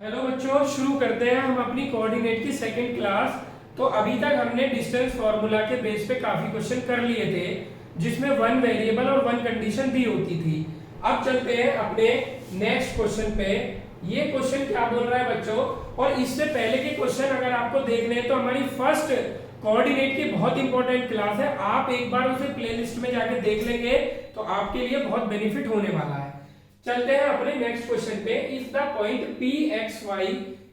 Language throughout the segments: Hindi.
हेलो बच्चों, शुरू करते हैं हम अपनी कोऑर्डिनेट की सेकंड क्लास। तो अभी तक हमने डिस्टेंस फार्मूला के बेस पे काफी क्वेश्चन कर लिए थे, जिसमें वन वेरिएबल और वन कंडीशन दी होती थी। अब चलते हैं अपने नेक्स्ट क्वेश्चन पे। ये क्वेश्चन क्या बोल रहा है बच्चों, और इससे पहले के क्वेश्चन अगर आपको देखने हैं तो हमारी फर्स्ट कोऑर्डिनेट की बहुत इंपॉर्टेंट क्लास है। आप एक बार उसे प्लेलिस्ट में जाके देख लेंगे तो आपके लिए बहुत बेनिफिट होने वाला है। चलते हैं अपने नेक्स्ट क्वेश्चन पे। If the point P X Y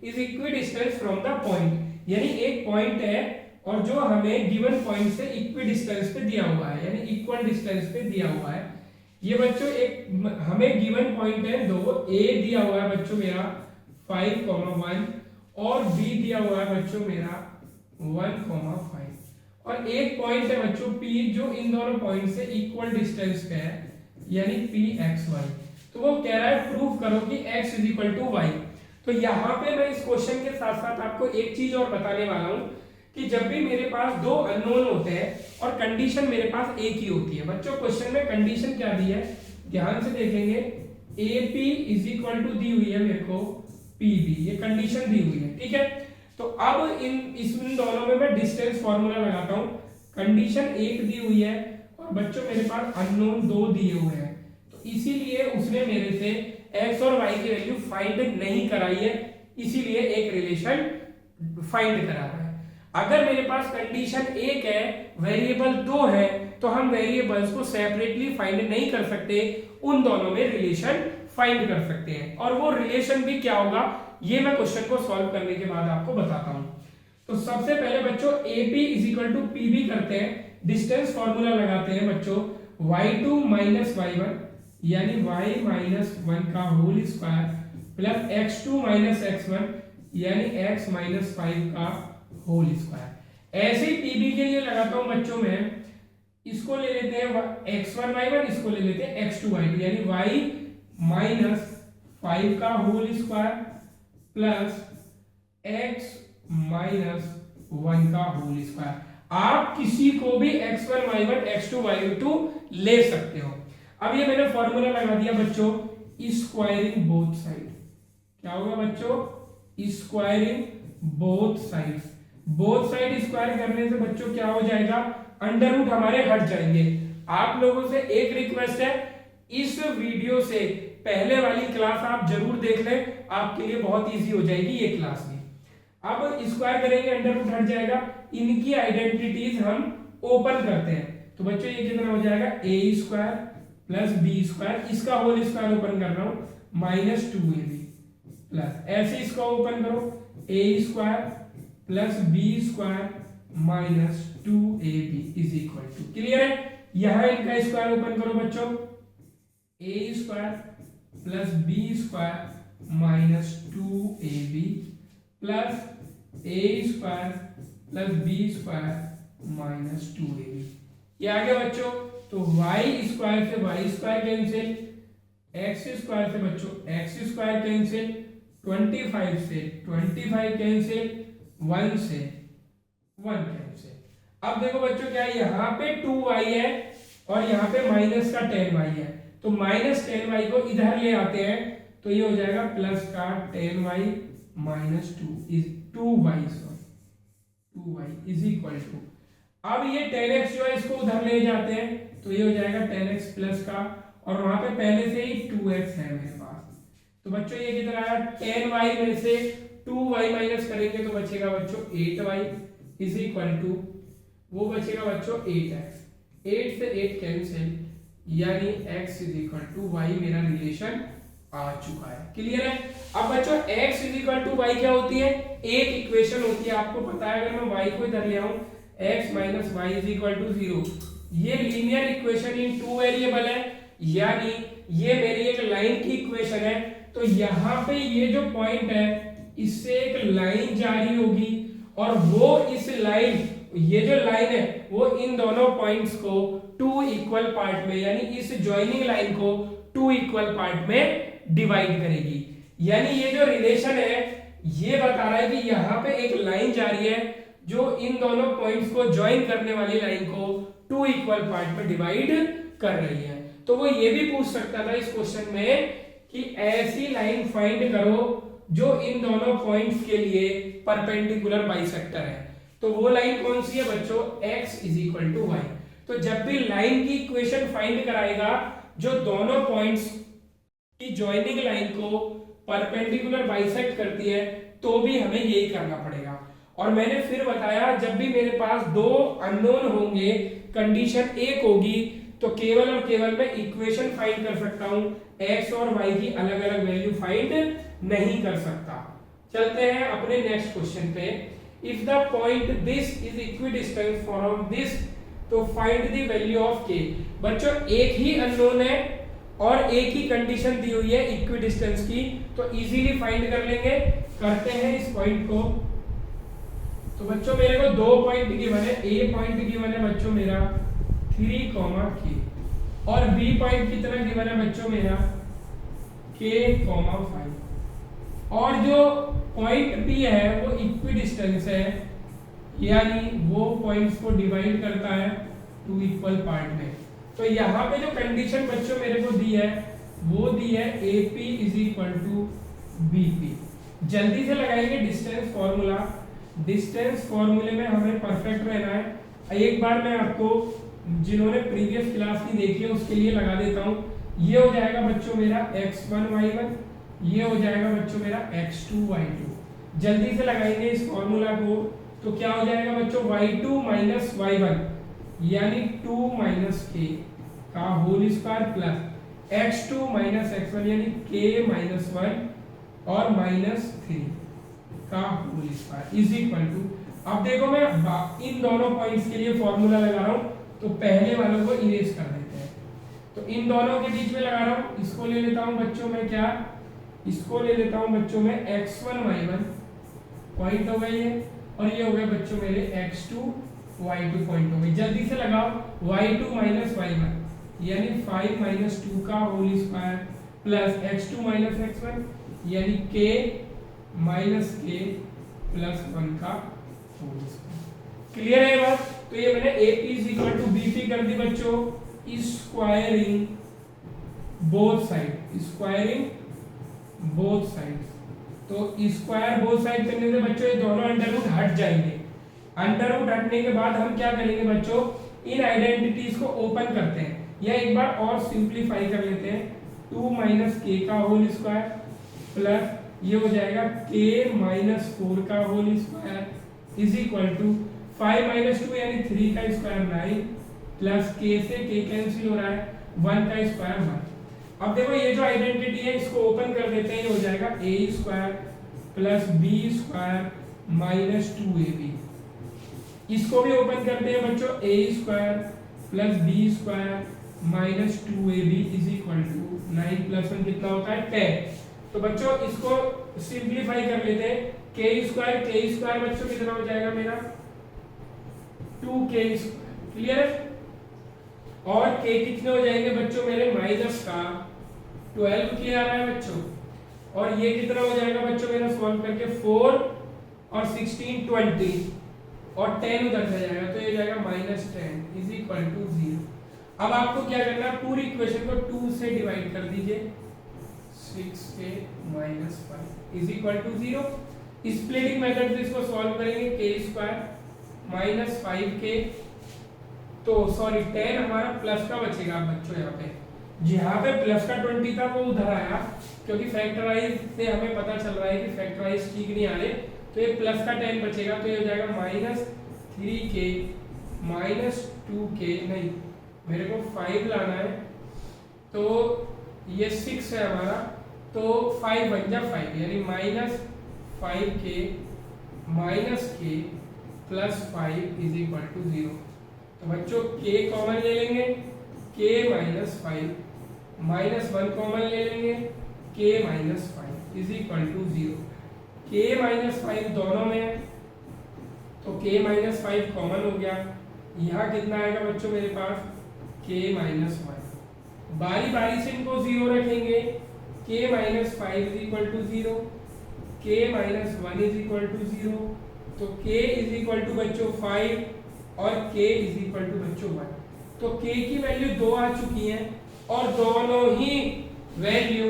is equidistant from the point, यानी एक पॉइंट है और जो हमें गिवन पॉइंट से इक्वी डिस्टेंस पे दिया हुआ है, यानी इक्वल डिस्टेंस पे दिया हुआ है। ये बच्चों एक हमें गिवन पॉइंट है दो, ए दिया हुआ है बच्चों मेरा 5,1 और बी दिया हुआ है बच्चों मेरा 1,5 और एक पॉइंट है बच्चों पी जो इन दोनों पॉइंट से इक्वल डिस्टेंस पे है, यानी पी एक्स वाई। तो वो कह रहा है प्रूव करो कि x is equal to y. तो यहाँ पे मैं इस क्वेश्चन के साथ साथ आपको एक चीज और बताने वाला हूँ कि जब भी मेरे पास दो अननोन होते हैं और कंडीशन मेरे पास एक ही होती है। बच्चों क्वेश्चन में कंडीशन क्या दी है, ध्यान से देखेंगे। A P is equal to दी हुई है मेरे को पी बी, ये कंडीशन दी हुई है, ठीक है। तो अब इन दोनों में मैं डिस्टेंस फॉर्मूला लगाता हूँ। कंडीशन एक दी हुई है और बच्चों मेरे पास अननोन दो दिए हुए हैं, इसीलिए उसने मेरे से x और y की वैल्यू फाइंड नहीं कराई है, इसीलिए एक रिलेशन फाइंड करा रहा है। अगर मेरे पास कंडीशन एक है, वेरिएबल दो है, तो हम वेरिएबल्स को सेपरेटली फाइंड नहीं कर सकते, उन दोनों में रिलेशन फाइंड कर सकते हैं। और वो रिलेशन भी क्या होगा, ये मैं क्वेश्चन को सॉल्व करने के बाद आपको बताता हूं। तो सबसे पहले बच्चों AP is equal to PB करते हैं, डिस्टेंस फॉर्मूला लगाते हैं बच्चों। y2 माइनस y1 यानी y माइनस 1 का whole square plus x2 minus x1 यानी x माइनस 5 का होल स्क्वायर। ऐसे ही PB के लिए लगाता हूं बच्चों में, इसको ले लेते हैं x1 y1, इसको ले लेते हैं x2 y2 यानी y माइनस 5 का whole square plus x minus 1 का होल स्क्वायर। आप किसी को भी x1 y1 x2 y2 ले सकते हो। अब ये मैंने फॉर्मूला लगा दिया बच्चों, स्क्वायरिंग बोथ साइड। क्या होगा बच्चों, squaring both sides. Both side square करने से बच्चों क्या हो जाएगा, अंडर रूट हमारे हट जाएंगे। आप लोगों से एक रिक्वेस्ट है, इस वीडियो से पहले वाली क्लास आप जरूर देख लें, आपके लिए बहुत इजी हो जाएगी ये क्लास भी। अब स्क्वायर करेंगे, अंडर रूट हट जाएगा, इनकी आइडेंटिटीज हम ओपन करते हैं। तो बच्चों ये कितना हो जाएगा, ए स्क्वायर प्लस बी स्क्वायर, इसका होल स्क्वायर ओपन कर रहा हूं माइनस 2ab प्लस, ऐसे इसको ओपन करो a square plus b square minus 2ab is equal to, clear है। यहां इनका स्क्वायर ओपन करो बच्चों, a square plus b square minus 2ab plus a square plus b square minus 2ab। ये आ गया बच्चों। तो y स्क्वायर से y square cancel, x square से बच्चों x स्क्वायर कैंसिल, 25 से 25 कैंसिल, 1 से 1 कैंसिल। अब देखो बच्चों क्या है, यहाँ पे 2y है और यहाँ पे माइनस का 10y है, तो माइनस 10y को इधर ले आते हैं तो ये हो जाएगा प्लस का 10y minus 2y is equal to, अब ये 10x जो है इसको उधर ले जाते हैं तो ये हो जाएगा 10x प्लस का, और वहां पे पहले से ही 2x है मेरे पास। तो बच्चों ये कितना आया, 10y में से 2y माइनस करेंगे तो बचेगा बच्चों 8y इज इक्वल टू, वो बचेगा बच्चों 8x, 8 से 8 कैंसिल, यानी x is equal to y मेरा रिलेशन आ चुका है, क्लियर है। अब बच्चों x is equal to y क्या होती है, एक इक्वेशन होती है, आपको पता है। अगर मैं y को इधर ले आऊं x minus y is equal to 0, ये linear equation in two variable है, यानी ये मेरी एक लाइन की इक्वेशन है। तो यहाँ पे ये जो पॉइंट है इससे एक लाइन जारी होगी और वो इस लाइन, ये जो लाइन है वो इन दोनों पॉइंट्स को टू इक्वल पार्ट में, यानी इस ज्वाइनिंग लाइन को टू इक्वल पार्ट में डिवाइड करेगी। यानी ये जो रिलेशन है ये बता रहा है कि यहाँ पे एक लाइन जारी है जो इन दोनों पॉइंट्स को ज्वाइन करने वाली लाइन को टू इक्वल पार्ट में डिवाइड कर रही है। तो वो ये भी पूछ सकता था इस क्वेश्चन में कि ऐसी लाइन फाइंड करो जो इन दोनों पॉइंट्स के लिए परपेंडिकुलर बाइसेक्टर है। तो वो लाइन कौन सी है बच्चों, x is equal to y. तो जब भी लाइन की इक्वेशन फाइंड कराएगा जो दोनों पॉइंट्स की जॉइनिंग लाइन को परपेंडिकुलर बाइसेक्ट करती है, तो भी हमें यही करना पड़ेगा। और मैंने फिर बताया जब भी मेरे पास दो अननोन होंगे, कंडीशन एक होगी, तो केवल और केवल मैं इक्वेशन फाइंड कर सकता हूं, x और y की अलग अलग वैल्यू फाइंड नहीं कर सकता। चलते हैं अपने नेक्स्ट क्वेश्चन पे। If the point this is equidistance from this, तो find the value of k। बच्चों एक ही अननोन है और एक ही कंडीशन दी हुई है इक्विडिस्टेंस की, तो इजीली फाइंड कर लेंगे। करते हैं इस पॉइंट को। तो बच्चों मेरे को दो पॉइंट गिवन है, ए पॉइंट गिवन है बच्चों मेरा 3, k और बी पॉइंट कितना गिवन है बच्चों मेरा k, 5। और जो पॉइंट P है वो इक्विडिस्टेंस है, यानी वो पॉइंट्स को डिवाइड करता है 2 इक्वल पार्ट में। तो यहाँ पे जो कंडीशन बच्चों मेरे को दी है वो दी है AP is equal to BP। जल्दी से लगाएंगे डिस्टेंस फॉर्मूला। डिस्टेंस फॉर्मूले में हमें परफेक्ट रहना है। एक बार मैं आपको जिन्होंने प्रीवियस क्लास की देखी है उसके लिए लगा देता हूँ। ये हो जाएगा बच्चों मेरा x1 y1, ये हो जाएगा बच्चों मेरा x2 y2। जल्दी से लगाएंगे इस फॉर्मूला को, तो क्या हो जाएगा बच्चों y2 माइनस y1 यानी 2 माइनस k का whole square plus x2 minus x1 यानी k माइनस 1 और माइनस 3 का whole square is equal to. अब देखो मैं इन दोनों पॉइंट्स के लिए फॉर्मूला लगा रहा हूं, तो पहले वालों को इरेज कर देते हैं। तो इन दोनों के बीच में लगा रहा हूं, इसको ले लेता हूं बच्चों में क्या, इसको ले लेता हूं बच्चों में x1 y1 पॉइंट हो गई है, और ये हो गए बच्चों मेरे x2 y2 पॉइंट हो गई। जल्दी से लगाओ y2 माइनस y1 यानी 5 माइनस 2 का whole square plus x2 minus x1 यानी k माइनस k प्लस 1 का होल स्क्वायर। क्लियर है बात। तो ये मैंने AP is equal to BP कर दी बच्चों, squaring both side, squaring both sides. तो स्क्वायर बोथ साइड करने से बच्चों ये दोनों अंडर रूट हट जाएंगे। अंडर रूट हटने के बाद हम क्या करेंगे बच्चों, इन आइडेंटिटीज को ओपन करते हैं या एक बार और सिंप्लीफाई कर लेते हैं। 2 माइनस k का होल स्क्वायर प्लस ये हो जाएगा k माइनस 4 का whole square is equal to 5 minus 2 यानी 3 का स्क्वायर 9 प्लस k से k कैंसिल हो रहा है 1 का स्क्वायर 1। अब देखो ये जो आइडेंटिटी है इसको ओपन कर देते हैं, ये हो जाएगा a square plus b square minus 2ab। इसको भी ओपन करते हैं बच्चों, a square plus b square minus 2ab is equal to 9 plus 1 कितना होता है 10। तो बच्चों इसको सिंप्लीफाई कर लेते हैं, k स्क्वायर बच्चों कितना हो जाएगा मेरा 2k स्क्वायर। क्लियर है। और k कितने हो जाएंगे बच्चों मेरे माइनस का 12k आ रहा है बच्चों, और ये कितना हो जाएगा बच्चों मेरा सॉल्व करके 4 और 16 20 और 10 उधर से जाएगा, तो ये जाएगा माइनस 10 इज इक्वल टू 0। अब आपको क्या करना है, पूरी इक्वेशन को 2 से डिवाइड कर दीजिए, 6k minus 5 is equal to 0। Splitting method से इसको सॉल्व करेंगे, k स्क्वायर माइनस 5k, तो सॉरी 10 हमारा प्लस का बचेगा बच्चों। यहाँ पे जहाँ पे प्लस का 20 था वो उधर आया, क्योंकि फैक्टराइज से हमें पता चल रहा है कि फैक्टराइज ठीक नहीं आ रहे, तो ये प्लस का 10 बचेगा, तो ये हो जाएगा माइनस 3k माइनस 2k, नहीं मेरे को 5 लाना है, तो ये 6 है हमारा, तो 5 बन जा 5 यानी minus 5k minus k plus 5 is equal to 0। तो बच्चों k कॉमन ले लेंगे, k माइनस 5 माइनस 1 कॉमन ले लेंगे, k minus 5 is equal to 0। k minus 5 दोनों में है, तो k माइनस 5 कॉमन हो गया। यहाँ कितना आएगा बच्चों मेरे पास k माइनस 1। बारी बारी से इनको 0 रखेंगे, k minus 5 is equal to 0, k minus 1 is equal to 0, तो k इज इक्वल टू बच्चों 5 और k इज इक्वल टू बच्चों 1। तो k की वैल्यू 2 आ चुकी है और दोनों ही वैल्यू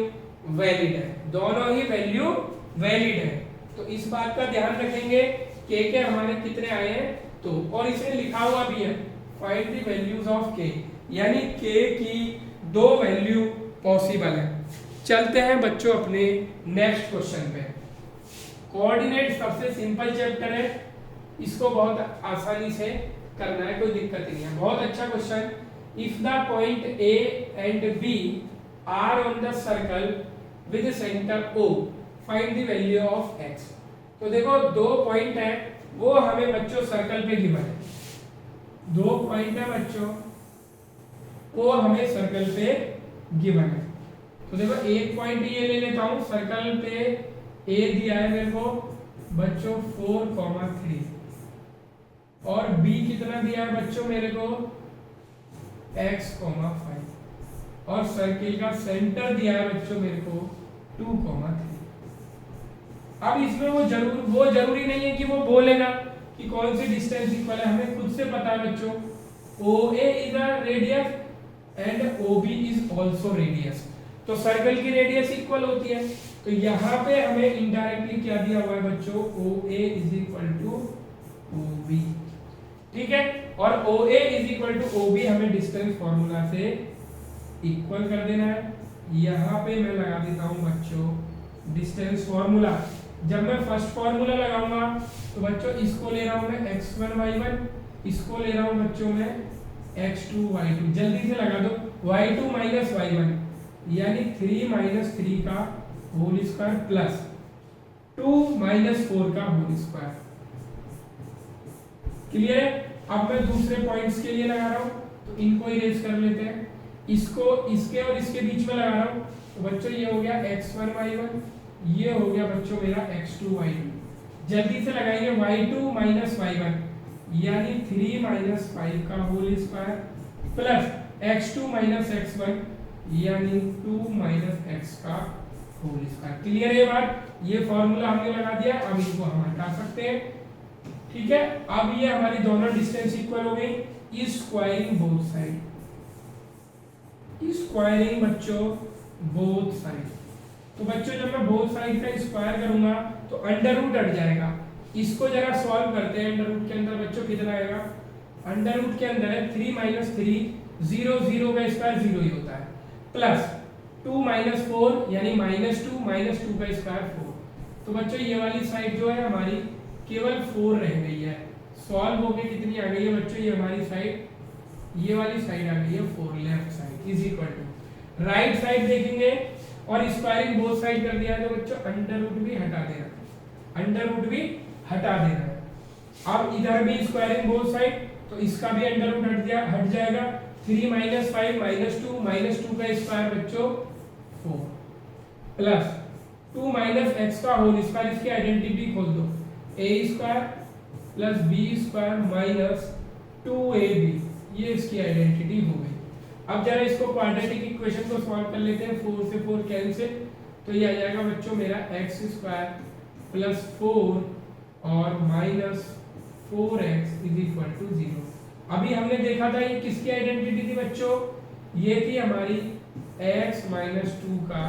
वैलिड है, दोनों ही वैल्यू वैलिड है। तो इस बात का ध्यान रखेंगे के हमारे कितने आए हैं, तो और इसमें लिखा हुआ भी है फाइंड द वैल्यूज ऑफ के, यानी के की 2 वैल्यू पॉसिबल है। चलते हैं बच्चों अपने नेक्स्ट क्वेश्चन पे। कोऑर्डिनेट सबसे सिंपल चैप्टर है, इसको बहुत आसानी से करना है, कोई दिक्कत नहीं है, बहुत अच्छा question. If the point A and B are on the circle with centre O find the value of x. तो देखो 2 पॉइंट है, वो हमें बच्चों सर्कल पे गिवन है, 2 पॉइंट है बच्चों, वो हमें सर्कल पे गिवन है। तो देखो एक पॉइंट ये ले लेता हूं, सर्कल पे ए दिया है मेरे को बच्चों 4,3 और बी कितना दिया है बच्चों मेरे को x,5 और सर्किल का सेंटर दिया है बच्चों मेरे को 2,3। अब इसमें वो जरूरी नहीं है कि वो बोलेगा कि कौन सी डिस्टेंस इक्वल है, हमें खुद से पता है बच्चों OA is a radius and OB is also radius, तो सर्कल की रेडियस इक्वल होती है। तो यहाँ पे हमें इनडायरेक्टली क्या दिया हुआ है बच्चों OA is equal to OB, ठीक है, और OA is equal to OB हमें डिस्टेंस फॉर्मूला से इक्वल कर देना है। यहाँ पे मैं लगा देता हूँ बच्चों डिस्टेंस फॉर्मूला। जब मैं फर्स्ट फॉर्मूला लगाऊंगा तो बच्चों इसको ले रहा हूं मैं x1 y1, इसको ले रहा हूं बच्चों मैं x2 y2, जल्दी से लगा दो y2 माइनस y1 यानी 3 माइनस 3 का होल स्क्वायर प्लस 2 माइनस 4 का होल स्क्वायर। क्लियर है? अब मैं दूसरे पॉइंट्स के लिए लगा रहा हूं, तो इनको इरेज कर लेते हैं, इसको इसके और इसके बीच में लगा रहा हूं, तो बच्चों ये हो गया x1 y1, ये हो गया बच्चों मेरा x2 y2। जल्दी से लगाएंगे y2 माइनस y1 यानी 3 माइनस 5 का whole square plus x2 minus x1 यानी 2 माइनस x का होल स्क्वायर। क्लियर है बात? ये फॉर्मूला हमने लगा दिया, अब इसको हम हटा सकते हैं, ठीक है। अब ये हमारी दोनों डिस्टेंस इक्वल हो गई, स्क्वायरिंग बोथ साइड, स्क्वायरिंग बच्चों बोथ साइड। तो बच्चों जब मैं बोथ साइड का स्क्वायर करूंगा तो अंडर रूट हट जाएगा, इसको जरा सॉल्व करते हैं। अंडर रूट के अंदर बच्चों कितना आएगा, अंडर रूट के अंदर है 3 माइनस 3, 0 0 का स्क्वायर 0 ही होता है, प्लस 2 माइनस 4 यानी माइनस 2 माइनस 2 का स्क्वायर 4। तो बच्चों ये वाली साइड जो है हमारी केवल 4 रह गई है, सॉल्व होके कितनी आ गई है बच्चों, ये हमारी साइड, ये वाली साइड आ गई है 4, left side is equal to right side देखेंगे और स्क्वायरिंग बोथ साइड कर दिया है, तो बच्चों अंडर रूट भी हटा देना, अंडर रूट भी हटा देना है। अब इधर भी स्क्वायरिंग बोथ साइड, तो इसका भी अंडर रूट हट जाएगा, 3 माइनस 5 माइनस 2 का स्क्वायर बच्चों 4 प्लस 2 माइनस x का होल स्क्वायर, इसकी आइडेंटिटी खोल दो, a square plus b square minus 2ab, ये इसकी आइडेंटिटी हो गई। अब जरा इसको क्वाड्रेटिक इक्वेशन को सॉल्व कर लेते हैं, 4 से 4 कैंसिल, तो ये आ जाएगा बच्चों मेरा x स्क्वायर प्लस 4 और minus 4x is equal to 0। अभी हमने देखा था ये किसकी आइडेंटिटी थी बच्चों, ये थी हमारी x माइनस 2 का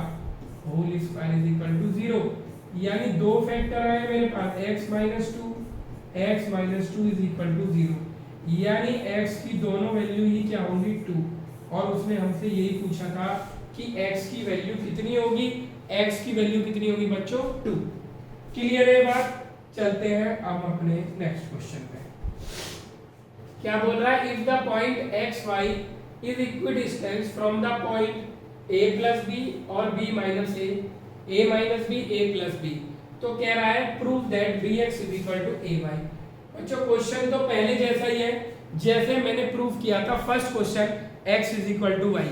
whole square is equal to 0, यानी दो फैक्टर आए मेरे पास x minus 2 is equal to 0, यानी x की दोनों वैल्यू ही क्या होंगी 2, और उसने हमसे यही पूछा था कि x की वैल्यू कितनी होगी, x की वैल्यू कितनी होगी बच्चों 2। क्लियर है बात? चलते हैं अब अपने नेक्स्ट क्वेश्चन पे। क्या बोल रहा है, if the point x Y is equidistance from the point a plus b और b minus a minus b a plus b, तो कह रहा है prove that bx is equal to ay। बच्चों क्वेश्चन तो पहले जैसा ही है जैसे मैंने प्रूव किया था first question x is equal to y,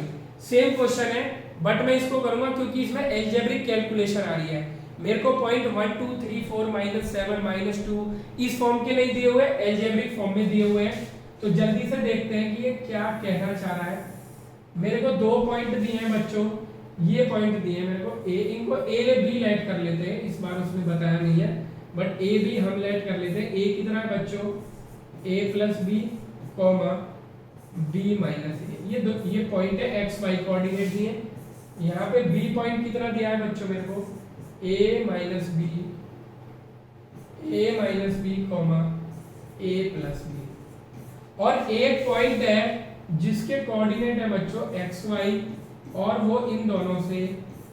same question है, बट मैं इसको करूंगा क्योंकि इसमें एल्जेब्रिक कैलकुलेशन आ रही है। मेरे को पॉइंट 1 2 3 4 -7 -2 इस फॉर्म के नहीं दिए हुए, एल्जेब्रिक फॉर्म में दिए हुए हैं। तो जल्दी से देखते हैं कि ये क्या कहना चाह रहा है। मेरे को 2 पॉइंट दिए हैं बच्चों, ये पॉइंट दिए हैं मेरे को a, इनको a ले b लेट कर लेते हैं, इस बार उसने बताया नहीं है बट a b हम लेट कर लेते हैं। a कितना है बच्चों a plus b b minus a, ये पॉइंट है x y कोऑर्डिनेट दिए। यहाँ पे b पॉइंट कितना दिया है बच्चों मेरे को ए माइनस बी कॉमा ए प्लस बी, और एक पॉइंट है जिसके कोऑर्डिनेट है बच्चों एक्स वाई, और वो इन दोनों से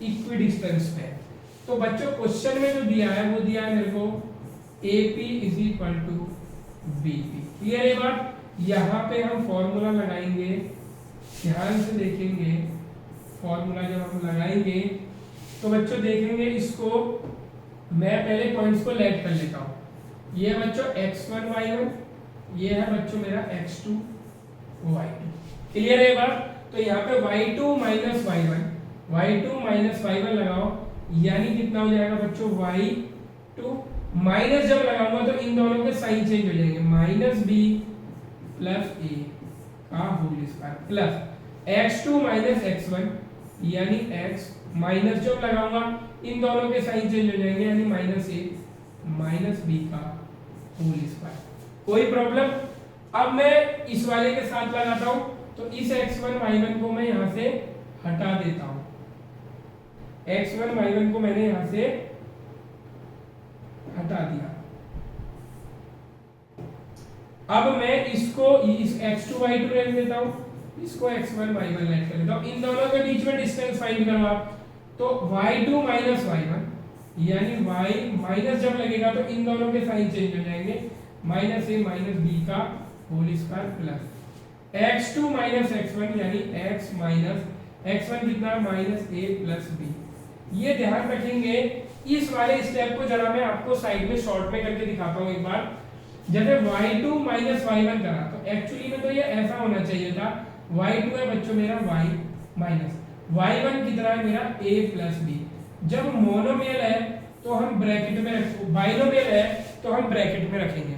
इक्वी डिस्टेंस पे है। तो बच्चों क्वेश्चन में जो दिया है वो दिया है मेरे को A P is equal to B P. Clear है बात? यहाँ पे हम फॉर्मूला लगाएंगे, ध्यान से देखेंगे फॉर्मूला जब हम लगाएंगे तो बच्चों देखेंगे इसको, मैं पहले पॉइंट्स को लेट कर लेता हूँ। ये है बच्चों x1 y1, ये है बच्चों मेरा x2 y2। क्लियर है बात? तो यहाँ पे y2 माइनस y1 लगाओ, यानी कितना हो जाएगा बच्चों y2 माइनस जब लगाऊंगा तो इन दोनों के साइन चेंज हो जाएंगे, माइनस b प्लस a का whole square plus x2 minus x1 यानी x माइनस जब लगाऊंगा इन दोनों के साइन चेंज हो जाएंगे, यानी माइनस a माइनस b का होल स्क्वायर। कोई प्रॉब्लम? अब मैं इस वाले के साथ लगाता हूं, तो इस x1 y1 को मैं यहां से हटा देता हूं, x1 y1 को मैंने यहां से हटा दिया। अब मैं इसको इस x2 y2 रख देता हूं, इसको x1 y1 लेट कर लेता हूं, इन दोनों के बीच में डिस्टेंस फाइंड करो आप। तो y2 माइनस y1 यानी y माइनस जब लगेगा तो इन दोनों के साइन चेंज हो जाएंगे, माइनस a माइनस b का whole square plus x2 minus x1 यानी x माइनस x1 कितना माइनस a प्लस b। ये ध्यान रखेंगे। इस वाले स्टेप को जरा मैं आपको साइड में शॉर्ट में करके दिखाता हूँ एक बार। जैसे y2 माइनस y1 करा तो एक्चुअली में तो ये ऐसा होना चाहिए था, y2 है बच्चों मेरा y माइनस y1 कितना है मेरा a प्लस b। जब मोनोमियल है तो हम ब्रैकेट में, बाइनोमियल है तो हम ब्रैकेट में रखेंगे,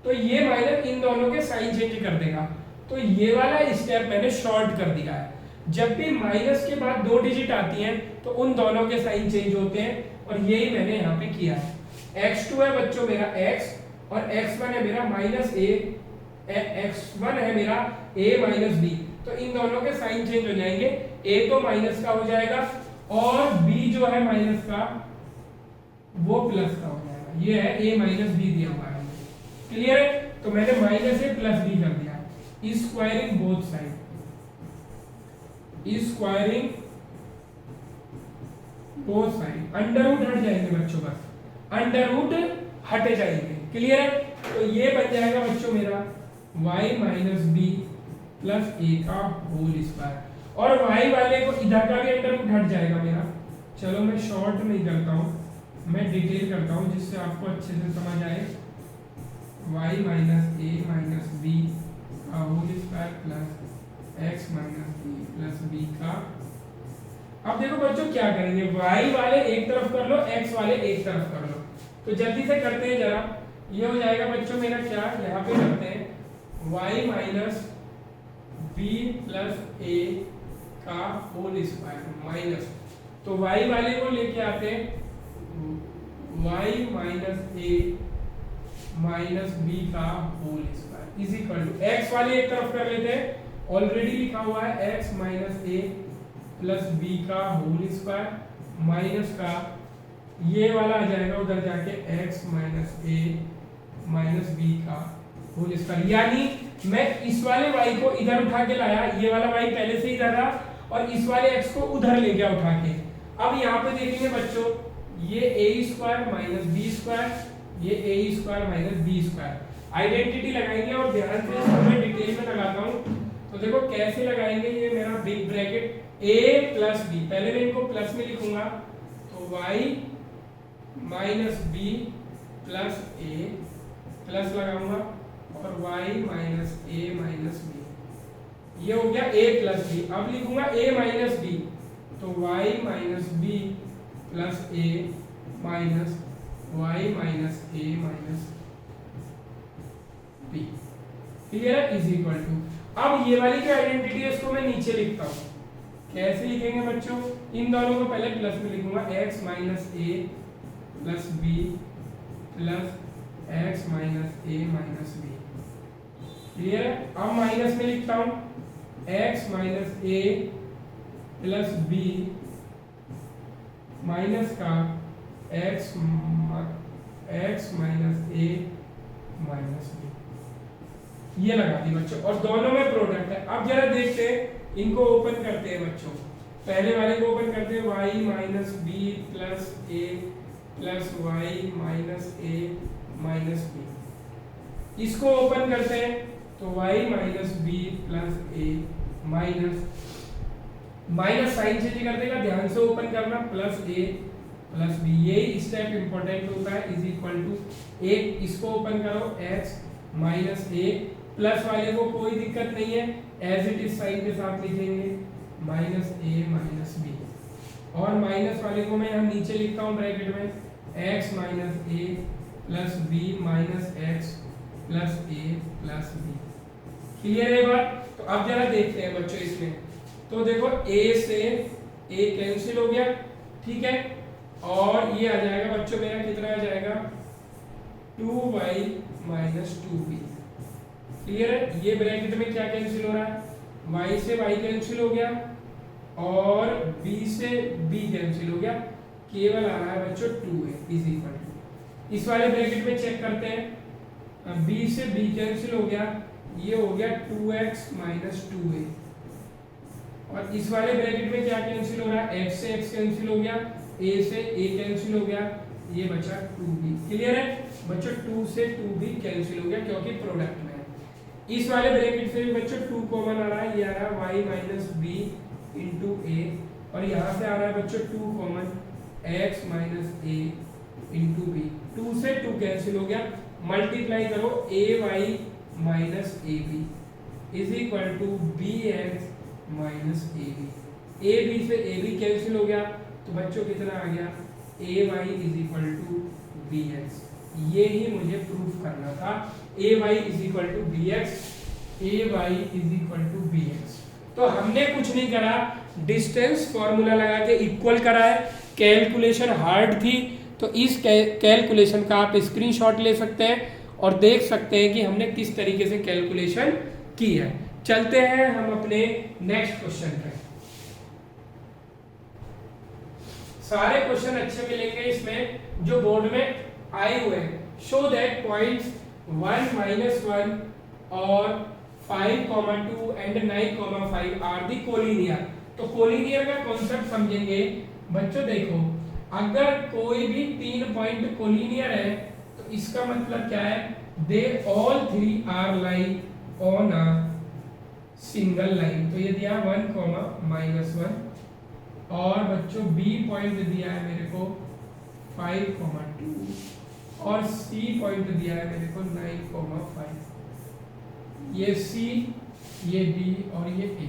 तो ये माइनस इन दोनों के साइन चेंज कर देगा। तो ये वाला स्टेप मैंने शॉर्ट कर दिया है। जब भी माइनस के बाद दो डिजिट आती हैं तो उन दोनों के साइन चेंज होते हैं, और यही मैंने यहाँ पे किया है। x2 है बच्चों मेरा x, और x1 है मेरा माइनस a, x1 है मेरा a माइनस b, तो इन दोनों के साइन चेंज हो जाएंगे, a तो माइनस का हो जाएगा और b जो है माइनस का वो प्लस का हो जाएगा। ये है a माइनस b दिया हुआ है। क्लियर है? तो मैंने माइनस a प्लस b कर दिया, squaring both side, squaring both side, under root हट जाएंगे बच्चों, बस अंडर रूट हट जाएंगे। क्लियर है? तो ये बन जाएगा बच्चों मेरा y minus b plus a का होल स्क्वायर, और y वाले को इधर का भी अंडर रूट हट जाएगा मेरा। चलो मैं शॉर्ट नहीं करता हूँ, मैं डिटेल करता हूँ जिससे आपको अच्छे से समझ आए। y minus a minus b का whole square plus x minus a plus b का। अब देखो बच्चों क्या करेंगे, y वाले एक तरफ कर लो, x वाले एक तरफ कर लो। तो जल्दी से करते हैं जरा। ये हो जाएगा बच्चों मेरा क्या, यहाँ पे करते हैं y minus b plus a का होल स्क्वायर माइनस, तो y वाले को लेके आते हैं y minus a minus b का whole square is equal to, x वाले एक तरफ कर लेते हैं, ऑलरेडी लिखा हुआ है x minus a plus b का होल स्क्वायर माइनस का ये वाला आ जाएगा उधर जाके x minus a minus b का होल स्क्वायर। यानी मैं इस वाले y को इधर उठा के लाया, ये वाला y पहले से इधर रहा, और इस वाले x को उधर ले गया उठा के। अब यहाँ पे देखेंगे बच्चों, ये a square minus b square, ये a square minus b square, identity लगाएंगे। और ध्यान से इसको मैं डिटेल में लगाता हूँ, तो देखो कैसे लगाएंगे। ये मेरा big bracket a plus b, पहले मैं इनको प्लस में लिखूंगा, तो y minus b plus a plus लगाऊंगा, और y minus a minus b, ये हो गया a प्लस बी। अब लिखूंगा a माइनस बी, तो y minus b plus a minus y minus a minus b. Clear है? इज इक्वल टू, अब ये वाली जो आइडेंटिटी है इसको मैं नीचे लिखता हूँ। कैसे लिखेंगे बच्चों, इन दोनों को पहले प्लस में लिखूंगा, x minus a plus b plus x minus a minus b. Clear है? अब माइनस में लिखता हूं x minus a plus b minus का x minus a minus b, ये लगा दी बच्चों, और दोनों में प्रोडक्ट है। अब जरा देखते हैं, इनको ओपन करते हैं बच्चों। पहले वाले को ओपन करते हैं, y minus b plus a plus Y minus a minus B. इसको ओपन करते हैं तो y minus b plus a minus sign change कर देगा, ध्यान से ओपन करना, प्लस ए प्लस बी, यही स्टेप इंपॉर्टेंट होता है, इज इक्वल टू एक, इसको ओपन करो x माइनस ए, प्लस वाले को कोई दिक्कत नहीं है, एज इट इज साइन के साथ लिखेंगे, माइनस ए माइनस बी, और माइनस वाले को मैं यहाँ नीचे लिखता हूँ ब्रैकेट में, x minus a plus b minus x plus a plus b. Clear है बात? तो अब जरा देखते हैं बच्चों इसमें, तो देखो a से a कैंसिल हो गया, ठीक है, और ये आ जाएगा बच्चों मेरा कितना आ जाएगा, 2y माइनस 2b। क्लियर है? ये ब्रैकेट में क्या कैंसिल हो रहा है, y से y कैंसिल हो गया और b से b कैंसिल हो गया, केवल आ रहा है बच्चों 2a इज इक्वल टू, इस वाले ब्रैकेट में चेक करते हैं, b से b कैंसिल हो गया, ये हो गया 2x माइनस 2a, और इस वाले ब्रैकेट में क्या कैंसिल हो रहा है, x से x कैंसिल हो गया, a से a कैंसिल हो गया, ये बचा 2b। क्लियर है बच्चों? 2 से 2b कैंसिल हो गया क्योंकि प्रोडक्ट में है। इस वाले ब्रैकेट से भी बच्चों 2 कॉमन आ रहा है, ये आ रहा है y minus b into a, और यहाँ से आ रहा है बच्चों 2 common, x minus a into b, 2 से 2 कैंसिल हो गया, मल्टीप्लाई करो ay minus a b is equal to b x minus a b से ए बी कैंसिल हो गया, तो बच्चों कितना आ गया, a y is equal to b x. ये ही मुझे प्रूफ करना था, a y is equal to b x, a y is equal to b x. तो हमने कुछ नहीं करा, डिस्टेंस फॉर्मूला लगा के इक्वल करा है, कैलकुलेशन हार्ड थी, तो इस कैलकुलेशन का आप स्क्रीनशॉट ले सकते हैं और देख सकते हैं कि हमने किस तरीके से कैलकुलेशन की है। चलते हैं हम अपने नेक्स्ट क्वेश्चन पे। सारे क्वेश्चन अच्छे मिलेंगे इसमें जो बोर्ड में आए हुए हैं। शो दैट पॉइंट्स 1 माइनस 1 और 5,2 एंड 9,5 आर दी कोलिनियर। तो कोलिनियर का कॉन्सेप्ट समझेंगे बच्चों। देखो, अगर कोई भी 3 पॉइंट कोलिनियर है तो इसका मतलब क्या है, they all 3 are line on a single line. तो ये दिया 1, -1, और बच्चों बी पॉइंट दिया है मेरे को 5,2 और सी पॉइंट दिया है मेरे को 9,5। ये सी, ये डी और ये ए।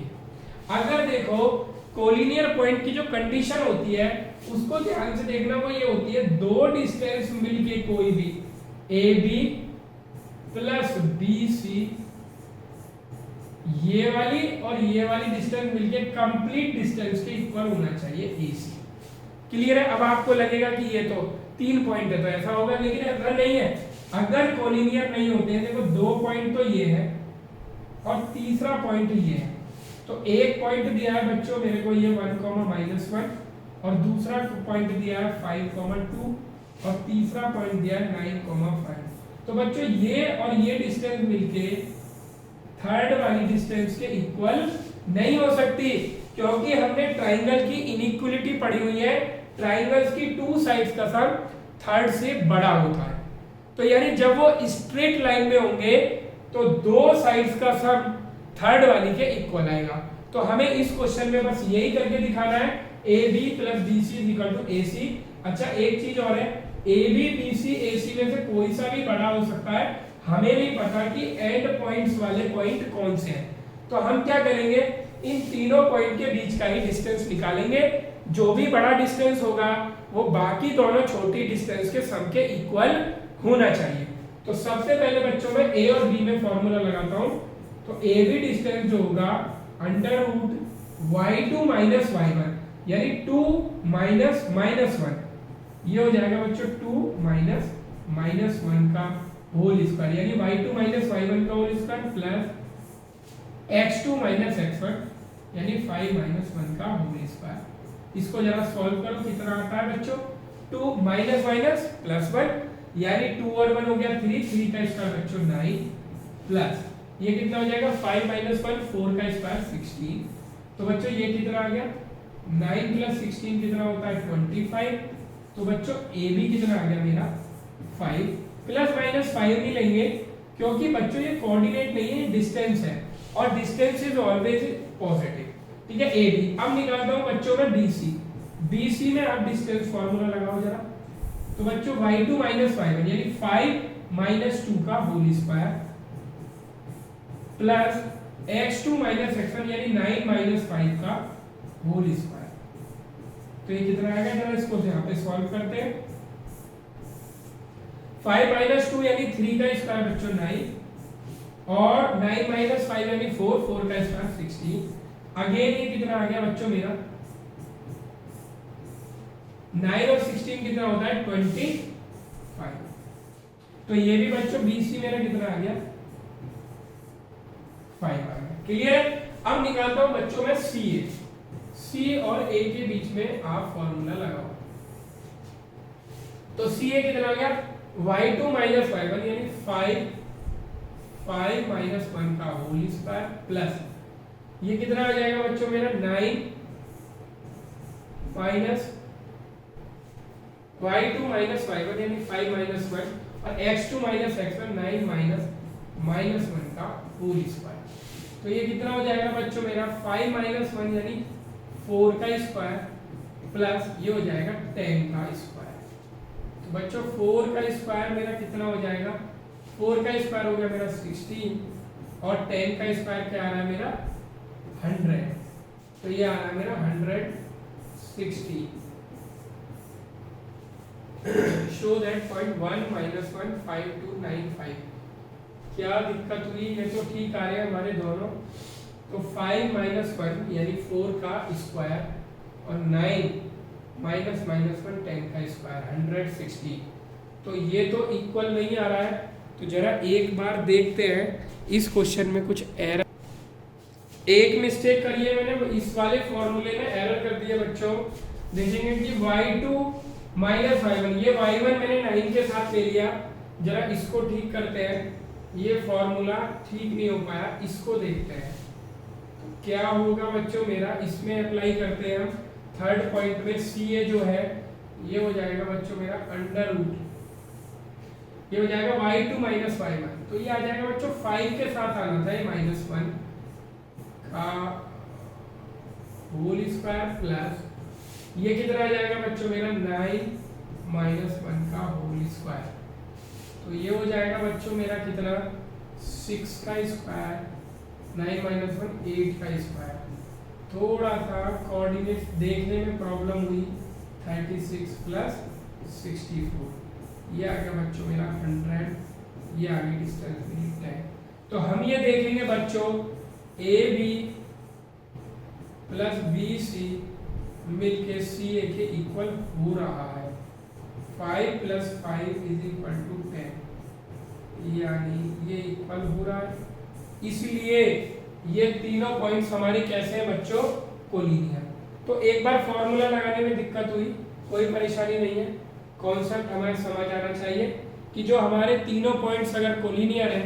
अगर देखो कोलिनियर पॉइंट की जो कंडीशन होती है उसको ध्यान से देखना, वो ये होती है दो डिस्टेंस मिलके कोई भी A B plus B C, ये वाली और ये वाली डिस्टेंस मिलके कंप्लीट डिस्टेंस के इक्वल होना चाहिए AC। क्लियर है? अब आपको लगेगा कि ये तो 3 पॉइंट है तो ऐसा होगा, लेकिन ऐसा नहीं है। अगर कोलिनियर नहीं होते हैं, देखो 2 पॉइंट तो ये है और तीसरा पॉइंट ये है, तो एक पॉइंट दिया है बच्चों मेरे को ये 1, -1 और दूसरा पॉइंट दिया है 5,2 और तीसरा पॉइंट दिया है 9,5। तो बच्चों ये और ये डिस्टेंस मिलके थर्ड वाली डिस्टेंस के इक्वल नहीं हो सकती, क्योंकि हमने ट्राइंगल की इनइक्वालिटी पढ़ी हुई है, ट्राइंगल्स की 2 साइड्स का सम थर्ड से बड़ा होता है। तो यानी जब वो स्ट्रेट लाइन में होंगे तो 2 साइड्स का सम थर्ड वाली के इक्वल आएगा। तो हमें इस क्वेश्चन में बस यही करके दिखाना है, a B plus B c is equal to a c. अच्छा, एक चीज और है, ए बी बी सी ए सी में से कोई सा भी बड़ा हो सकता है, हमें नहीं पता कि एंड पॉइंट्स वाले पॉइंट कौन से हैं। तो हम क्या करेंगे, इन तीनों पॉइंट के बीच का ही डिस्टेंस निकालेंगे, जो भी बड़ा डिस्टेंस होगा वो बाकी दोनों छोटी डिस्टेंस के सम के इक्वल होना चाहिए। तो सबसे पहले बच्चों में ए और बी में फॉर्मूला लगाता हूं, तो ए बी डिस्टेंस जो होगा √y2 माइनस y1, यानी 2 -1, ये हो जाएगा बच्चों 2 -1 का होल स्क्वायर, यानी y2 माइनस y1 का whole square plus x2 minus x1 यानी 5 -1 का होल स्क्वायर। इसको जरा सॉल्व करो, कितना आता है बच्चों, 2 माइनस माइनस प्लस 1 यानी 2 और 1 हो गया 3, 3 का स्क्वायर बच्चों 9 प्लस ये कितना हो जाएगा 5 माइनस 1 4 का स्क्वायर 16। तो बच्चों ये कितना आ गया 9 प्लस 16 कितना होता है 25। तो बच्चों ए बी कितना आ गया मेरा 5 प्लस माइनस 5 नहीं लेंगे क्योंकि बच्चों ये कोऑर्डिनेट नहीं है, डिस्टेंस है और डिस्टेंस इज ऑलवेज पॉजिटिव। ठीक है ए बी। अब निकालता हूं बच्चों में बी सी। बी सी में आप डिस्टेंस फार्मूला लगाओ जरा। तो बच्चों y2 माइनस y1 यानी 5 माइनस 2 का whole square plus x2 minus x1 यानी 9 माइनस 5 का होल स्क्वायर। तो ये कितना आएगा जरा इसको यहाँ पे सॉल्व करते हैं। 5 माइनस 2 यानी 3 का स्क्वायर बच्चों 9 और 9 माइनस 5 यानी 4, 4 का स्क्वायर 16। अगेन ये कितना आ गया बच्चों मेरा 9 और 16 कितना होता है 25। तो ये भी बच्चों BC मेरा कितना आ गया 5 आ गया। क्लियर। अब निकालता हूं बच्चों में CA। C और A के बीच में आप फॉर्मूला लगाओ। तो CA कितना आ गया y2 माइनस y1 यानी 5 माइनस 1 का होल स्क्वायर प्लस ये कितना आ जाएगा बच्चों मेरा 9 माइनस y2 माइनस y1 यानी 5 माइनस 1 और x2 माइनस x1 9 माइनस 1 का होल स्क्वायर। तो ये कितना हो जाएगा बच्चों मेरा 5 माइनस 1 यानी 4 का स्क्वायर प्लस ये हो जाएगा 10 का स्क्वायर। तो बच्चों 4 का स्क्वायर मेरा कितना हो जाएगा 4 का स्क्वायर हो गया मेरा 16 और 10 का स्क्वायर क्या आ रहा है मेरा 100। तो ये आ रहा है मेरा 160। show that point 1 minus 1 5 2 9 5। क्या दिक्कत हुई ये तो ठीक आ रहे हैं हमारे दोनों। तो 5 माइनस 1 यानी 4 का स्क्वायर और 9 माइनस माइनस 1 10 का स्क्वायर 160। तो ये तो इक्वल नहीं आ रहा है। तो जरा एक बार देखते हैं इस क्वेश्चन में कुछ एरर। एक मिस्टेक करिए मैंने इस वाले फॉर्मूले में एरर कर दिया बच्चों। देखेंगे कि y2 माइनस y1 ये y1 मैंने 9 के साथ ले लिया। जरा इसको ठीक करते हैं। ये फॉर्मूला ठीक नहीं हो पाया, इसको देखते हैं तो क्या होगा बच्चों मेरा। इसमें अप्लाई करते हैं हम थर्ड पॉइंट में CA जो है ये हो जाएगा बच्चों मेरा अंडर रूट ये हो जाएगा y2 माइनस y1। तो ये आ जाएगा बच्चों 5 के साथ आना था ये माइनस 1 का होल स्क्वायर प्लस ये कितना आ जाएगा बच्चों मेरा 9 माइनस 1 का होल स्क्वायर। तो ये हो जाएगा बच्चों मेरा कितना 6 का स्क्वायर 9 माइनस 1 8 का स्क्वायर। थोड़ा सा कोऑर्डिनेट देखने में प्रॉब्लम हुई 36 प्लस 64 ये आ गया बच्चों मेरा 100। ये आगे डिस्टेंस मेरी 10। तो हम ये देखेंगे बच्चों AB प्लस BC मिलके CA के इक्वल हो रहा है। 5 प्लस 5 इज इक्वल टू 10 यानी ये इक्वल हो रहा है। इसलिए ये तीनों पॉइंट्स हमारे कैसे हैं बच्चों कोलिनियर। तो एक बार फॉर्मूला लगाने में दिक्कत हुई कोई परेशानी नहीं है। कॉन्सेप्ट हमें समझ आना चाहिए कि जो हमारे तीनों पॉइंट्स अगर कोलिनियर है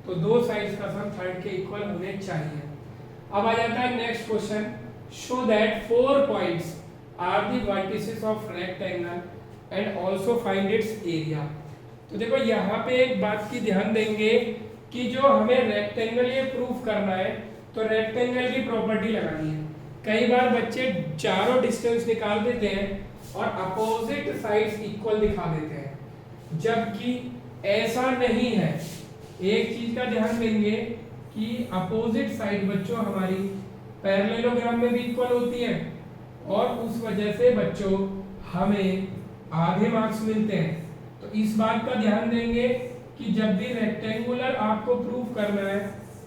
तो दो साइड्स का सम थर्ड के इक्वल होने चाहिए। अब आ जाता है next question. show that 4 points are the vertices of rectangle and also find its area। तो देखो यहाँ पे एक बात की ध्यान देंगे कि जो हमें रेक्टेंगल ये प्रूफ करना है तो रेक्टेंगल की प्रॉपर्टी लगानी है। कई बार बच्चे चारों डिस्टेंस निकाल देते हैं और अपोजिट साइड्स इक्वल दिखा देते हैं, जबकि ऐसा नहीं है। एक चीज का ध्यान देंगे कि अपोजिट साइड बच्चों हमारी पैरेललोग्राम में भी इक्वल होती है और उस वजह से बच्चों हमें आधे मार्क्स मिलते हैं। तो इस बात का ध्यान देंगे कि जब भी रेक्टेंगुलर आपको प्रूफ करना है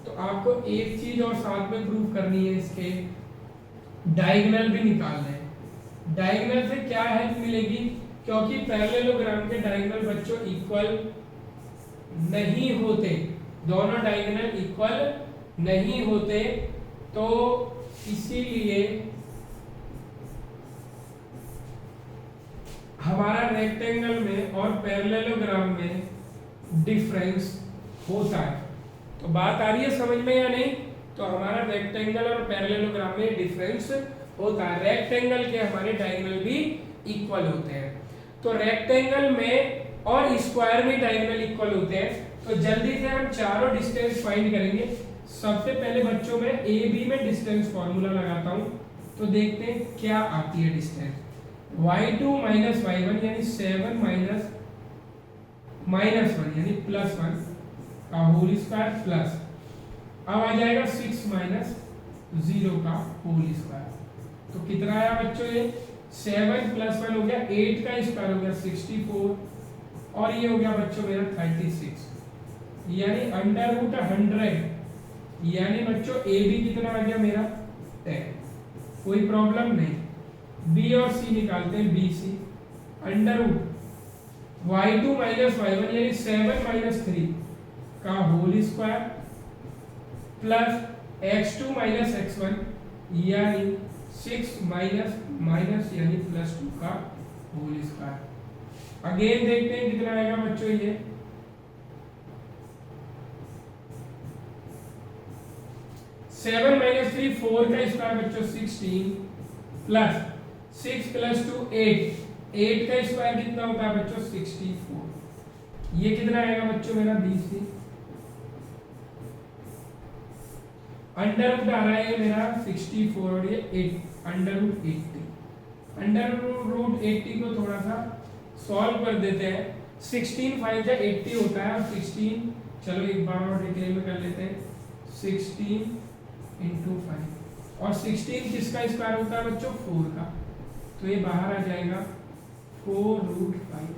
तो आपको एक चीज और साथ में प्रूफ करनी है, इसके डायगोनल भी निकालना है। डायगोनल से क्या हेल्प मिलेगी, क्योंकि पैरेललोग्राम के डायगोनल बच्चों इक्वल नहीं होते, दोनों डायगोनल इक्वल नहीं होते। तो इसीलिए हमारा रेक्टेंगल में और पैरेललोग्राम में डिफरेंस होता है। तो बात आ रही है समझ में या नहीं? तो हमारा रेक्टेंगल और पैरेललोग्राम में डिफरेंस होता है। रेक्टेंगल के हमारे डायगोनल भी इक्वल होते हैं, तो रेक्टेंगल में और स्क्वायर में डायगोनल इक्वल होते हैं। तो जल्दी से हम चारों डिस्टेंस फाइंड करेंगे। सबसे पहले बच्चों में ए बी में डिस्टेंस फॉर्मूला लगाता हूं, तो देखते हैं क्या आती है डिस्टेंस। y2 माइनस y1 यानी 7 माइनस 1 यानी प्लस 1 का होल स्क्वायर प्लस, अब आ जाएगा 6 माइनस 0 का होल स्क्वायर। तो कितना आया बच्चों? ये 7 प्लस 1 हो गया, 8 का स्क्वायर हो गया 64, और ये हो गया बच्चों मेरा 36, यानी अंडर रूट 100, यानी बच्चों ए बी कितना आ गया मेरा 10। कोई प्रॉब्लम नहीं। बी और सी निकालते हैं। B C under root y2 minus y1 यानी 7 माइनस 3 का whole square plus x2 minus x1 यानी 6 माइनस माइनस यानी प्लस 2 का होल स्क्वायर। अगेन देखते हैं कितना आएगा बच्चों। ये 7 माइनस 3 4 का स्क्वायर बच्चों 16 प्लस 6 प्लस 2 8, 8 का स्क्वायर कितना होता है बच्चों 64। ये कितना आएगा बच्चों मेरा BC अंडर रूट आ रहा है मेरा 64 और ये 8 अंडर रूट 80। अंडर रूट 80 को थोड़ा सा सॉल्व कर देते हैं। 16 5 जा 80 होता है, और 16 चलो एक बार और डिटेल में कर लेते हैं। 16 इंटू 5, और 16 किसका स्क्वायर होता है बच्चों 4 का, तो ये बाहर आ जाएगा 4 रूट 5।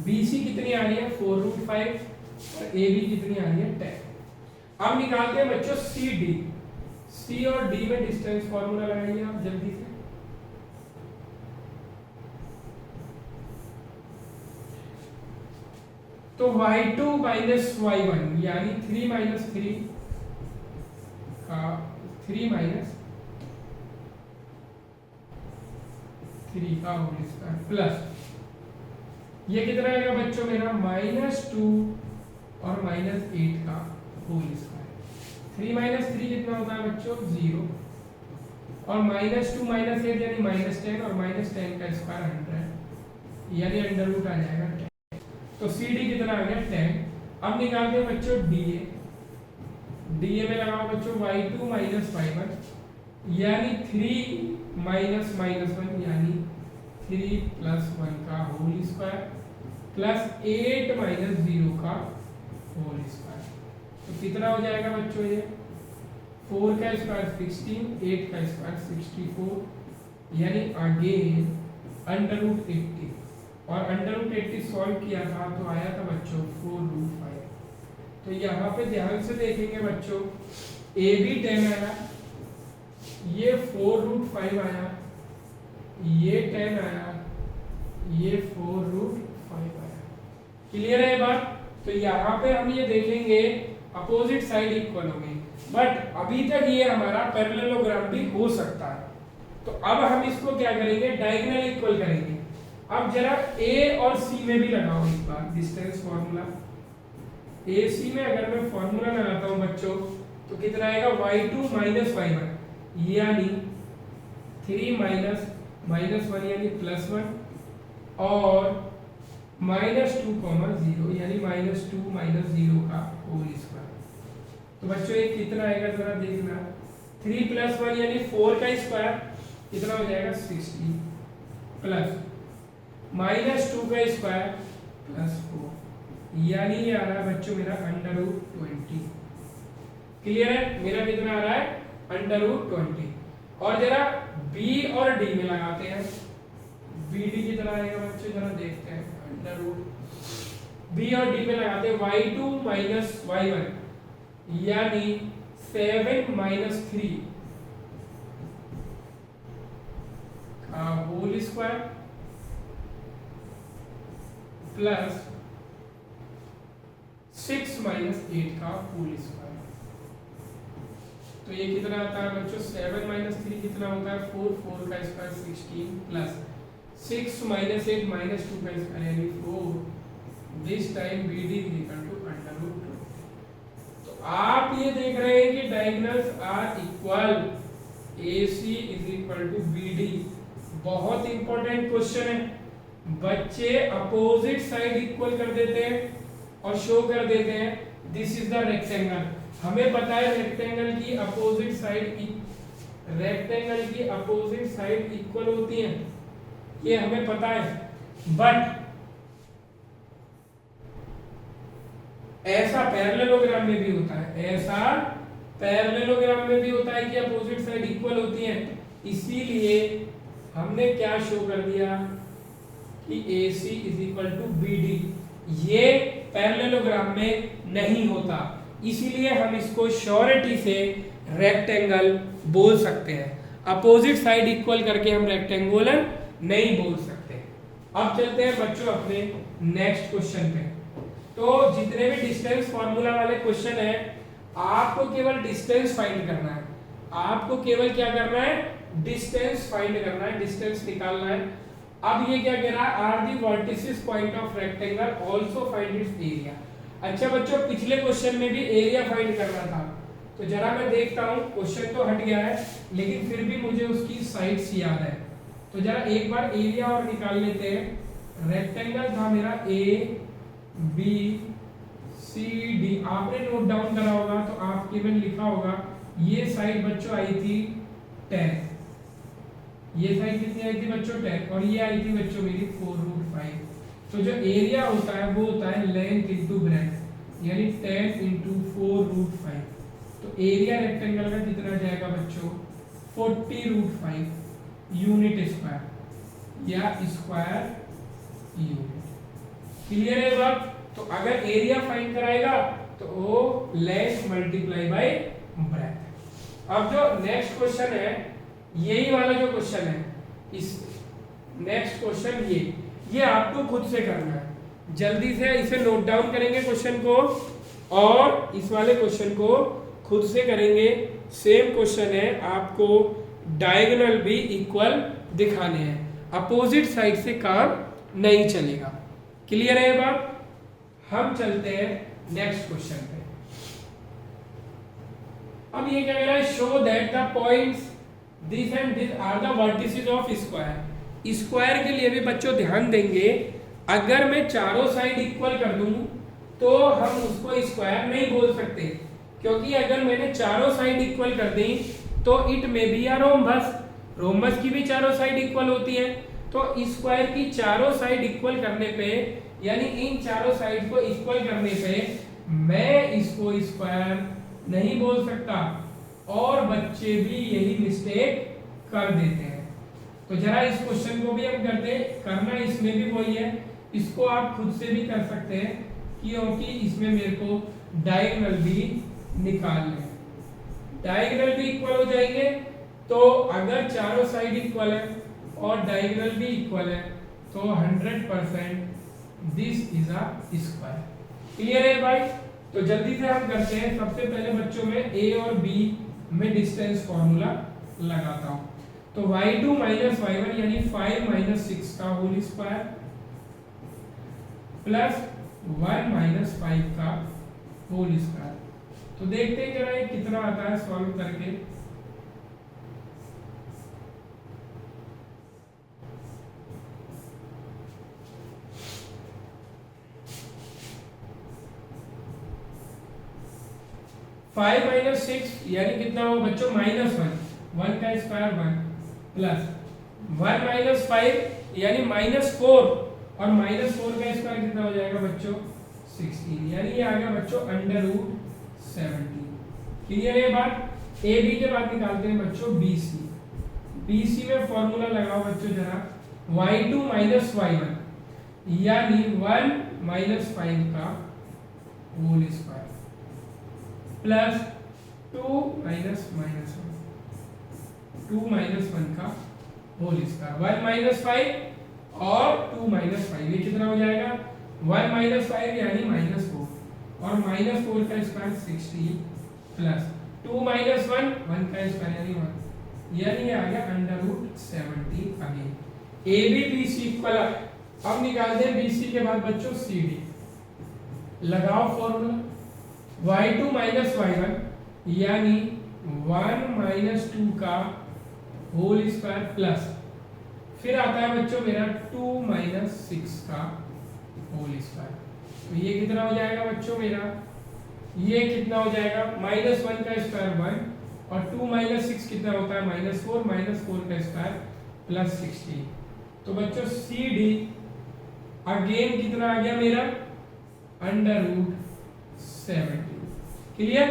BC कितनी आ रही है 4 रूट 5, और AB कितनी आ रही है 10। अब निकालते हैं बच्चों CD। C और D में डिस्टेंस फॉर्मूला लगाइए आप जल्दी से। तो y2 माइनस y1 यानी 3 माइनस 3 का 3 माइनस 3 का होल स्क्वायर प्लस ये कितना आएगा बच्चों मेरा -2 और -8 का होल स्क्वायर। 3 माइनस 3 कितना होता है बच्चों 0, और -2 -8 यानी -10, और -10 का स्क्वायर 100 यानी अंडर रूट आ जाएगा 10। तो CD कितना आ गया 10। अब निकालते हैं बच्चों DA। DA में लगाओ बच्चों y2 माइनस y1 यानी 3 माइनस -1 यानी 3 प्लस 1 का होल स्क्वायर प्लस 8 माइनस 0 का होल स्क्वायर। तो कितना हो जाएगा बच्चों ये 4 का स्क्वायर 16, 8 का स्क्वायर 64 यानी अगेन अंडर रूट 80, और अंडर रूट 80 सॉल्व किया था तो आया था बच्चों 4 रूट 5। तो यहाँ पे ध्यान से देखेंगे बच्चों AB 10 आया, ये 4 रूट 5 आया, ये 10 आया, ये 4 रूट 5 आया। क्लियर है बात? तो यहाँ पे हम ये देखेंगे अपोजिट साइड इक्वल हो गई, बट अभी तक ये हमारा पैरेललोग्राम भी हो सकता है। तो अब हम इसको क्या करेंगे डायगोनल इक्वल करेंगे। अब जरा A और C में भी लगाओ इस बार डिस्टेंस फॉर्मूला। AC में अगर मैं फॉर्मूला लगाता हूँ बच्चों तो कितना आएगा y2 माइनस y1 यानी 3 माइनस -1 यानी +1 और -2 0 यानी -2 माइनस 0 का होल स्क्वायर। तो बच्चों ये कितना आएगा जरा देखना। 3 प्लस 1 यानी 4 का स्क्वायर कितना हो जाएगा 60 प्लस -2 का स्क्वायर प्लस 4 यानी ये आ रहा है बच्चों मेरा अंडर रूट 20। क्लियर है? मेरा कितना आ रहा है अंडर रूट 20। और जरा B और D में लगाते हैं। BD कितना आएगा बच्चों जरा देखते हैं। अंडर रूट B और D में लगाते हैं y2 माइनस y1 यानी 7 माइनस 3 का होल स्क्वायर प्लस 6 माइनस 8 का होल स्क्वायर। तो ये कितना आता है बच्चों 7 माइनस 3 कितना होता है 4, 4 का स्क्वायर 16 प्लस 6 माइनस 8 माइनस 2 का स्क्वायर यानी 4। This time B D is equal to under root 2। तो आप ये देख रहे हैं कि diagonals are equal, A C is equal to B D. बहुत इंपॉर्टेंट क्वेश्चन है। बच्चे अपोजिट साइड इक्वल कर देते हैं और शो कर देते हैं दिस इज द रेक्टेंगल। हमें पता है रेक्टेंगल की अपोजिट साइड इक्वल होती है, ये हमें पता है। बट ऐसा पैरेललोग्राम में भी होता है, कि अपोजिट साइड इक्वल होती है। इसीलिए हमने क्या शो कर दिया कि AC is equal to BD। ये पैरेललोग्राम में नहीं होता, इसीलिए हम इसको श्योरिटी से रेक्टेंगल बोल सकते हैं। अपोजिट साइड इक्वल करके हम रेक्टेंगुलर नहीं बोल सकते। अब चलते हैं बच्चों अपने नेक्स्ट क्वेश्चन पे। तो जितने भी डिस्टेंस फॉर्मूला वाले क्वेश्चन है, आपको केवल डिस्टेंस फाइंड करना है। आपको केवल क्या करना है? डिस्टेंस फाइंड करना है, डिस्टेंस निकालना है। अब ये क्या कह रहा है? Are the vertices point of rectangle also find its area. अच्छा बच्चों, पिछले क्वेश्चन में भी एरिया फाइंड करना था, तो जरा मैं देखता हूँ। क्वेश्चन तो हट गया है लेकिन फिर भी मुझे उसकी साइड्स याद है, तो जरा एक बार एरिया और निकाल लेते हैं। रेक्टेंगल था मेरा ए बी सी डी, आपने नोट डाउन करा होगा तो आप केवल लिखा होगा। ये साइड बच्चों आई थी 10, ये साइड कितनी आई थी बच्चों 10, और ये आई थी बच्चों मेरी 4√5। तो जो एरिया होता है वो होता है लेंथ इंटू ब्रेड्थ, यानी 10 इंटू 4√5। तो एरिया रेक्टेंगल का कितना जाएगा बच्चों? 40√5 यूनिट स्क्वायर या स्क्वायर यूनिट। क्लियर है बात? तो अगर एरिया फाइंड कराएगा तो वो लेंथ मल्टीप्लाई बाय ब्रेड्थ। अब जो नेक्स्ट क्वेश्चन है, यही वाला जो क्वेश्चन है, इस नेक्स्ट क्वेश्चन ये आपको खुद से करना है। जल्दी से इसे नोट डाउन करेंगे क्वेश्चन को, और इस वाले क्वेश्चन को खुद से करेंगे। सेम क्वेश्चन है, आपको डायगोनल भी इक्वल दिखाने हैं, अपोजिट साइड से काम नहीं चलेगा। क्लियर है बात? हम चलते हैं नेक्स्ट क्वेश्चन पे। अब ये क्या कह रहा है? Show that the points this and this are the vertices of square. Square के लिए भी बच्चों ध्यान देंगे, अगर मैं चारों साइड इक्वल कर दूं तो हम उसको स्क्वायर नहीं बोल सकते, क्योंकि अगर मैंने चारों साइड इक्वल कर दी तो इट में बी आ रोम्बस। रोम्बस की भी चारों साइड इक्वल होती है, तो स्क्वायर की चारों साइड इक्वल करने पे, यानी इन चारों साइड को इक्वल करने पे मैं इसको स्क्वायर नहीं बोल सकता, और बच्चे भी यही मिस्टेक कर देते हैं। तो जरा इस क्वेश्चन को भी हम करना इसमें भी वही है, इसको आप खुद से भी कर सकते हैं, क्योंकि इसमें मेरे को डायगोनल भी निकालना है। डायगोनल भी इक्वल हो जाएंगे, तो अगर चारों साइड इक्वल है और डायगोनल भी इक्वल है तो 100% this is a square. Clear है भाई? तो जल्दी से हम करते हैं। सबसे पहले बच्चों में ए और बी में डिस्टेंस फॉर्मूला लगाता हूं। तो y2 माइनस y1 यानी 5 माइनस 6 का होल स्क्वायर प्लस 1 माइनस 5 का होल स्क्वायर। तो देखते हैं जरा ये कितना आता है सॉल्व करके। फाइव माइनस 6 यानी कितना हो बच्चों? -1, 1 का स्क्वायर 1 प्लस 1 माइनस 5 यानी -4, और -4 का स्क्वायर कितना हो जाएगा बच्चों? 16, यानी ये आ गया बच्चों √17। क्लियर है बात? ए बी के बाद निकालते हैं बच्चों BC। BC में फॉर्मूला लगाओ बच्चों जरा। y2 माइनस y1 यानी 1 माइनस 5 का होल स्क्वायर प्लस 2 माइनस 1 का होल स्क्वायर। 1 माइनस 5 और 2 माइनस 5, ये कितना हो जाएगा? 1 माइनस 5 यानी -4, और -4 का स्क्वायर 60 प्लस 2 माइनस 1 का स्क्वायर यानी 1, यानी ये आ गया √70 again. A B B C equal, अब निकालते हैं BC के बाद बच्चों CD, लगाओ फॉर्मूला y2 माइनस y1 यानी 1 माइनस 2 का होल स्क्वायर प्लस, फिर आता है बच्चों मेरा 2 माइनस 6 का होल स्क्वायर। तो ये कितना हो जाएगा बच्चों मेरा, ये कितना हो जाएगा, -1 का स्क्वायर 1 और 2 माइनस 6 कितना होता है -4, -4 का स्क्वायर प्लस 16। तो बच्चों CD अगेन कितना आ गया मेरा, √70। क्लियर।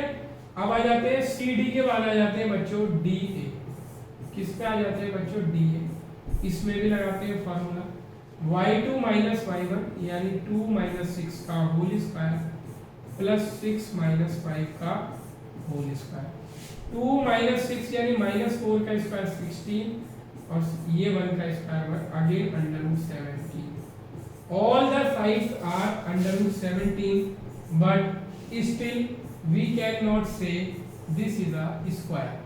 अब आ जाते हैं CD के बाद आ जाते हैं बच्चों DA, किस पे आ जाते हैं बच्चों DA, इसमें भी लगाते हैं फॉर्मूला y2 माइनस y1 यानी 2 माइनस 6 का होल स्क्वायर प्लस 6 माइनस 5 का होल स्क्वायर, 2 माइनस 6 यानी -4 का स्क्वायर 16 और ये 1 का square again √17। All the sides are √17 but still we cannot say this is a square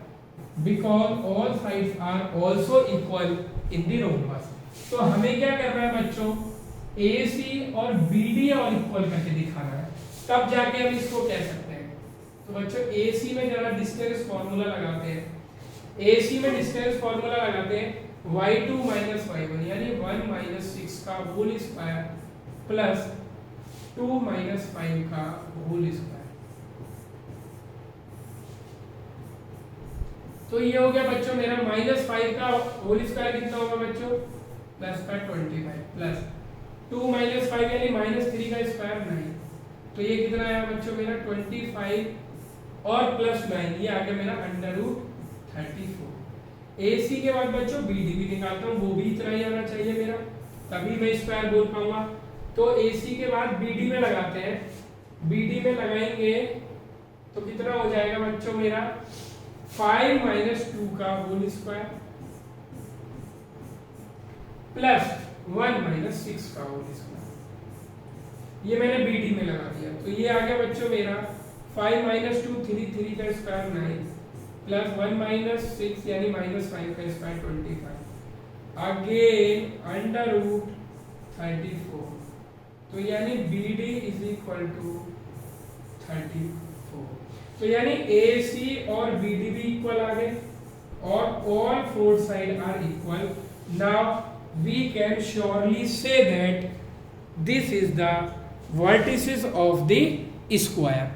because all sides are also equal in the rhombus। तो हमें क्या करना है बच्चों, AC और BD और इक्वल करके दिखाना है, तब जाके हम इसको कह सकते हैं। तो बच्चों AC में जरा डिस्टेंस फॉर्मूला लगाते हैं, AC में डिस्टेंस फॉर्मूला लगाते हैं y2 माइनस y1 यानी 1 माइनस 6 का होल स्क्वायर प्लस 2 माइनस 5 का होल स्क्वायर। तो ये हो गया बच्चों मेरा -5 का होल स्क्वायर कितना होगा बच्चों, प्लस का 25 प्लस 2 माइनस 5 यानी -3 का स्क्वायर 9। तो ये कितना आया बच्चों मेरा 25 और प्लस 9, ये आ गया मेरा √34। AC के बाद बच्चों BD भी निकालता हूँ, वो भी इतना ही आना चाहिए मेरा, तभी मैं स्क्वायर बोल पाऊंगा। तो AC के बाद BD में लगाते हैं, BD में लगाएंगे तो कितना हो जाएगा बच्चों मेरा 5 माइनस 2 का होल स्क्वायर प्लस 1 माइनस 6 का होल स्क्वायर। ये मैंने BD में लगा दिया, तो ये आ गया बच्चों मेरा 5 माइनस 2 3 का स्क्वायर 9 प्लस 1 माइनस 6 यानी -5 का स्क्वायर 25 अगेन √34। तो यानी BD इज इक्वल टू 34। तो यानी AC और BD भी इक्वल आ गए और all four side are equal. Now we can surely say that this is the vertices of the square.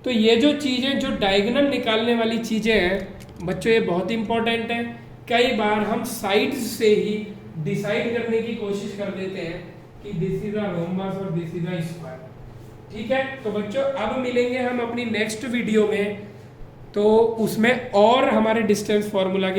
तो ये जो चीज़ें जो डायगोनल निकालने वाली चीज़ें हैं बच्चों, ये बहुत इंपॉर्टेंट है। कई बार हम साइड्स से ही डिसाइड करने की कोशिश कर देते हैं कि दिस इज अ रोम्बस और दिस इज अ स्क्वायर। ठीक है, तो बच्चों अब मिलेंगे हम अपनी नेक्स्ट वीडियो में, तो उसमें और हमारे डिस्टेंस फॉर्मूला की